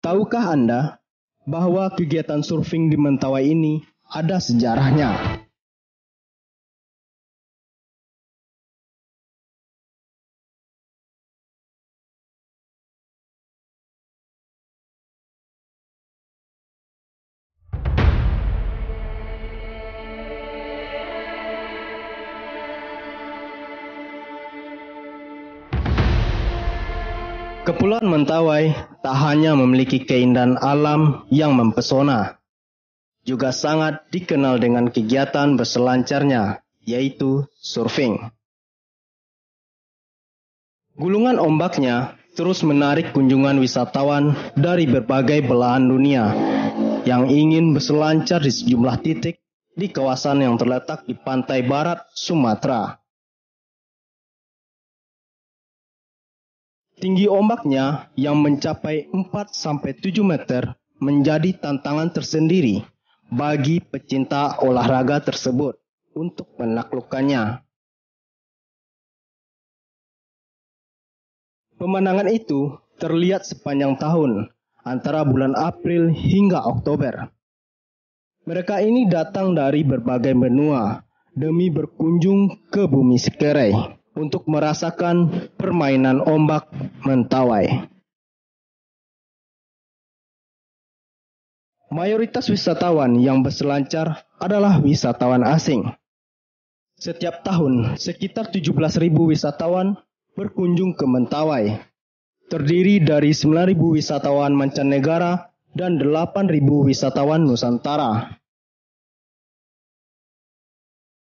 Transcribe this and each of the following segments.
Tahukah Anda bahwa kegiatan surfing di Mentawai ini ada sejarahnya? Kepulauan Mentawai tak hanya memiliki keindahan alam yang mempesona, juga sangat dikenal dengan kegiatan berselancarnya, yaitu surfing. Gulungan ombaknya terus menarik kunjungan wisatawan dari berbagai belahan dunia yang ingin berselancar di sejumlah titik di kawasan yang terletak di pantai barat Sumatera. Tinggi ombaknya yang mencapai 4-7 meter menjadi tantangan tersendiri bagi pecinta olahraga tersebut untuk menaklukkannya. Pemandangan itu terlihat sepanjang tahun antara bulan April hingga Oktober. Mereka ini datang dari berbagai benua demi berkunjung ke bumi Sekerei untuk merasakan permainan ombak Mentawai. Mayoritas wisatawan yang berselancar adalah wisatawan asing. Setiap tahun, sekitar 17.000 wisatawan berkunjung ke Mentawai, terdiri dari 9.000 wisatawan mancanegara dan 8.000 wisatawan Nusantara.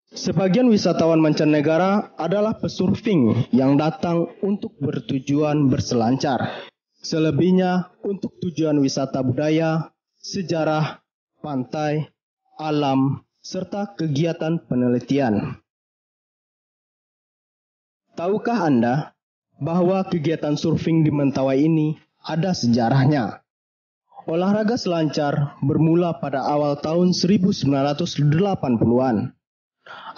Sebagian wisatawan mancanegara adalah pesurfing yang datang untuk bertujuan berselancar. Selebihnya untuk tujuan wisata budaya, sejarah, pantai, alam, serta kegiatan penelitian. Tahukah Anda bahwa kegiatan surfing di Mentawai ini ada sejarahnya? Olahraga selancar bermula pada awal tahun 1980-an.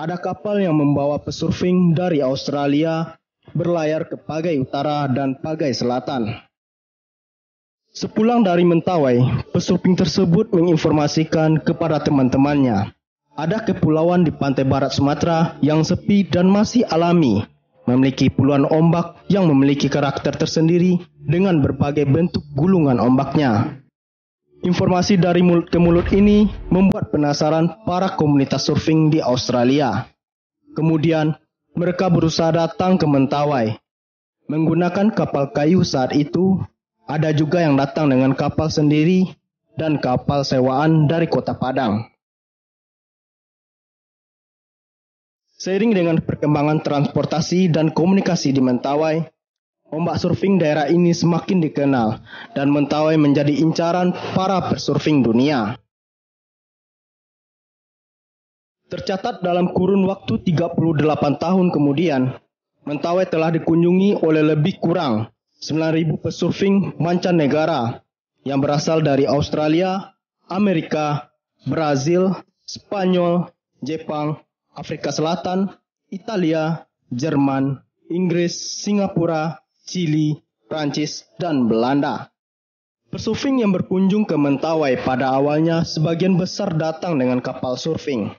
Ada kapal yang membawa pesurfing dari Australia berlayar ke Pagai Utara dan Pagai Selatan. Sepulang dari Mentawai, pesurfing tersebut menginformasikan kepada teman-temannya. Ada kepulauan di pantai barat Sumatera yang sepi dan masih alami, memiliki puluhan ombak yang memiliki karakter tersendiri dengan berbagai bentuk gulungan ombaknya. Informasi dari mulut ke mulut ini membuat penasaran para komunitas surfing di Australia. Kemudian, mereka berusaha datang ke Mentawai. Menggunakan kapal kayu saat itu, ada juga yang datang dengan kapal sendiri dan kapal sewaan dari Kota Padang. Seiring dengan perkembangan transportasi dan komunikasi di Mentawai, ombak surfing daerah ini semakin dikenal dan Mentawai menjadi incaran para pesurfing dunia. Tercatat dalam kurun waktu 38 tahun kemudian, Mentawai telah dikunjungi oleh lebih kurang 9.000 pesurfing mancanegara yang berasal dari Australia, Amerika, Brazil, Spanyol, Jepang, Afrika Selatan, Italia, Jerman, Inggris, Singapura, Chili, Prancis, dan Belanda. Pesurfing yang berkunjung ke Mentawai pada awalnya sebagian besar datang dengan kapal surfing.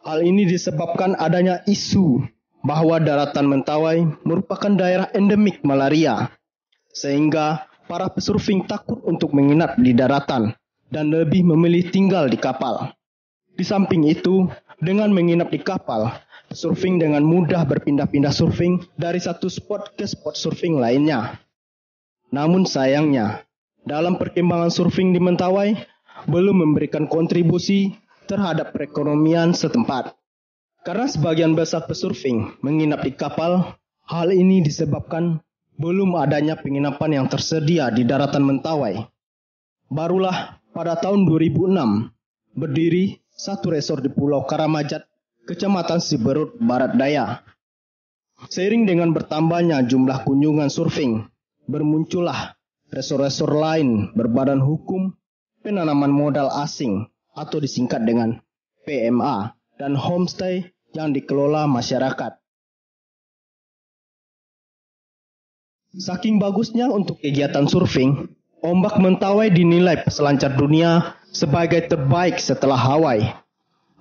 Hal ini disebabkan adanya isu bahwa daratan Mentawai merupakan daerah endemik malaria, sehingga para pesurfing takut untuk menginap di daratan dan lebih memilih tinggal di kapal. Di samping itu, dengan menginap di kapal, surfing dengan mudah berpindah-pindah surfing dari satu spot ke spot surfing lainnya. Namun sayangnya, dalam perkembangan surfing di Mentawai belum memberikan kontribusi terhadap perekonomian setempat. Karena sebagian besar pesurfing menginap di kapal, hal ini disebabkan belum adanya penginapan yang tersedia di daratan Mentawai. Barulah pada tahun 2006 berdiri satu resort di Pulau Karamajat, Kecamatan Siberut, Barat Daya. Seiring dengan bertambahnya jumlah kunjungan surfing, bermuncullah resor-resor lain berbadan hukum penanaman modal asing atau disingkat dengan PMA dan homestay yang dikelola masyarakat. Saking bagusnya untuk kegiatan surfing, Ombak Mentawai dinilai peselancar dunia sebagai terbaik setelah Hawaii.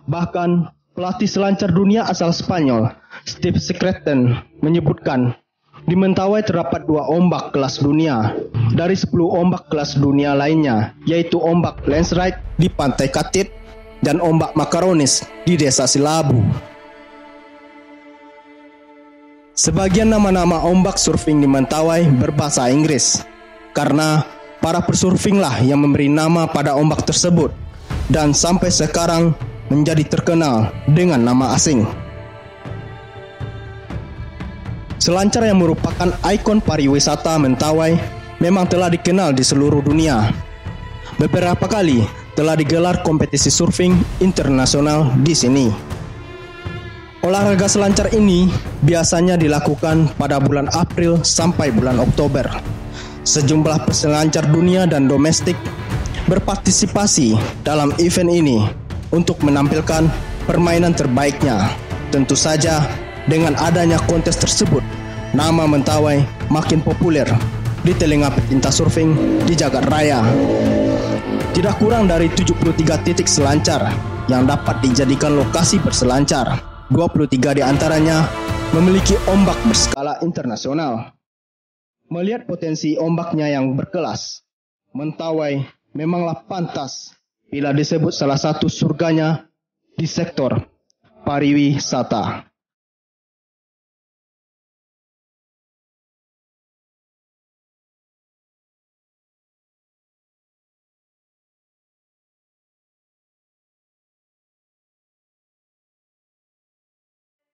Bahkan, pelatih selancar dunia asal Spanyol, Steve Scretten, menyebutkan di Mentawai terdapat 2 ombak kelas dunia dari 10 ombak kelas dunia lainnya, yaitu ombak Landsride di Pantai Katit dan ombak Makaronis di Desa Silabu. Sebagian nama-nama ombak surfing di Mentawai berbahasa Inggris, karena para pesurfing lah yang memberi nama pada ombak tersebut dan sampai sekarang menjadi terkenal dengan nama asing. Selancar yang merupakan ikon pariwisata Mentawai memang telah dikenal di seluruh dunia. Beberapa kali telah digelar kompetisi surfing internasional di sini. Olahraga selancar ini biasanya dilakukan pada bulan April sampai bulan Oktober. Sejumlah peselancar dunia dan domestik berpartisipasi dalam event ini untuk menampilkan permainan terbaiknya. Tentu saja dengan adanya kontes tersebut, nama Mentawai makin populer di telinga pecinta surfing di jagat raya. Tidak kurang dari 73 titik selancar yang dapat dijadikan lokasi berselancar. 23 di antaranya memiliki ombak berskala internasional. Melihat potensi ombaknya yang berkelas, Mentawai memanglah pantas bila disebut salah satu surganya di sektor pariwisata.